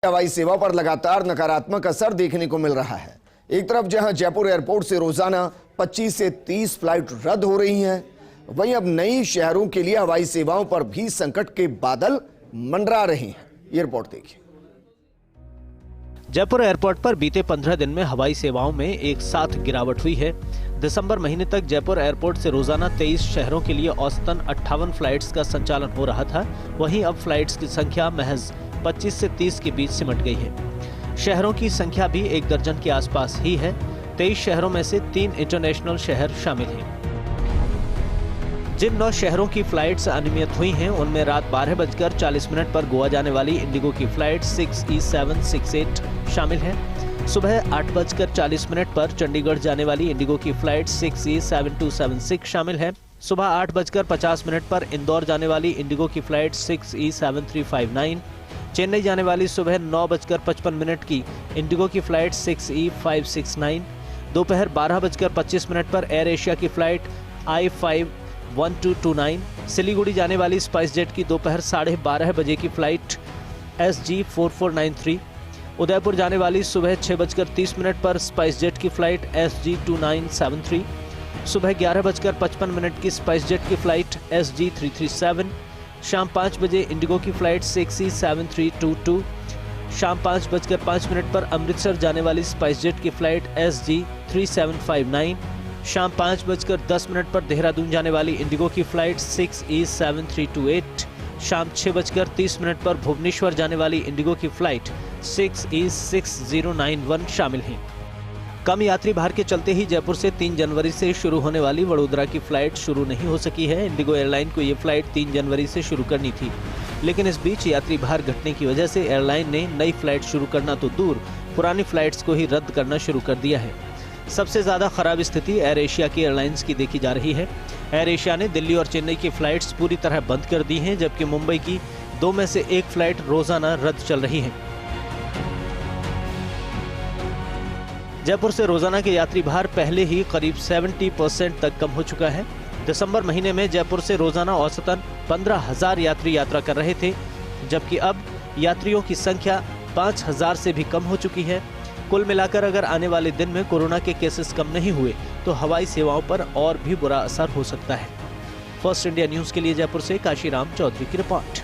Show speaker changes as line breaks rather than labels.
हवाई सेवा पर लगातार नकारात्मक असर देखने को मिल रहा है। एक तरफ जहां जयपुर एयरपोर्ट से रोजाना 25 से 30 फ्लाइट रद्द हो रही हैं, वहीं अब नई शहरों के लिए हवाई सेवाओं पर भी संकट के बादल मंडरा रहे हैं। ये रिपोर्ट देखिए।
जयपुर एयरपोर्ट पर बीते 15 दिन में हवाई सेवाओं में एक साथ गिरावट हुई है। दिसंबर महीने तक जयपुर एयरपोर्ट से रोजाना 23 शहरों के लिए औसतन 58 फ्लाइट्स का संचालन हो रहा था। वहीं अब फ्लाइट्स की संख्या महज 25 से 30 के बीच सिमट गई है। शहरों की संख्या भी 1 दर्जन के आसपास ही है। 23 शहरों में से 3 इंटरनेशनल शहर शामिल हैं। जिन 9 शहरों की फ्लाइट्स अनियमित हुई हैं, उनमें रात 12:40 पर गोवा जाने वाली इंडिगो की फ्लाइट 6E768 शामिल है। सुबह 8:40 पर चंडीगढ़ जाने वाली इंडिगो की फ्लाइट 6E7276 शामिल है। सुबह 8:50 पर इंदौर जाने वाली इंडिगो की फ्लाइट 6E7359, चेन्नई जाने वाली सुबह 9:55 की इंडिगो की फ्लाइट 6E569, दोपहर 12:25 पर एयर एशिया की फ्लाइट I51229, सिलीगुड़ी जाने वाली स्पाइस जेट की दोपहर 12:30 बजे की फ्लाइट SG4493, उदयपुर जाने वाली सुबह 6:30 पर स्पाइस जेट की फ्लाइट SG2973, सुबह 11:55 की स्पाइस जेट की फ्लाइट SG337, शाम 5 बजे इंडिगो की फ्लाइट 6E7322, शाम 5:05 पर अमृतसर जाने वाली स्पाइस जेट की फ्लाइट SG3759, शाम 5:10 पर देहरादून जाने वाली इंडिगो की फ्लाइट 6E7328, शाम 6:30 पर भुवनेश्वर जाने वाली इंडिगो की फ्लाइट 6E6091 शामिल हैं। कम यात्री भार के चलते ही जयपुर से 3 जनवरी से शुरू होने वाली वडोदरा की फ्लाइट शुरू नहीं हो सकी है। इंडिगो एयरलाइन को ये फ्लाइट 3 जनवरी से शुरू करनी थी, लेकिन इस बीच यात्री भार घटने की वजह से एयरलाइन ने नई फ्लाइट शुरू करना तो दूर, पुरानी फ्लाइट्स को ही रद्द करना शुरू कर दिया है। सबसे ज्यादा खराब स्थिति एयर एशिया की एयरलाइंस की देखी जा रही है। एयर एशिया ने दिल्ली और चेन्नई की फ्लाइट्स पूरी तरह बंद कर दी हैं, जबकि मुंबई की 2 में से 1 फ्लाइट रोजाना रद्द चल रही है। जयपुर से रोजाना के यात्री भार पहले ही करीब 70% तक कम हो चुका है। दिसंबर महीने में जयपुर से रोजाना औसतन 15,000 यात्री यात्रा कर रहे थे, जबकि अब यात्रियों की संख्या 5,000 से भी कम हो चुकी है। कुल मिलाकर अगर आने वाले दिन में कोरोना के केसेस कम नहीं हुए तो हवाई सेवाओं पर और भी बुरा असर हो सकता है। फर्स्ट इंडिया न्यूज के लिए जयपुर से काशीराम चौधरी की रिपोर्ट।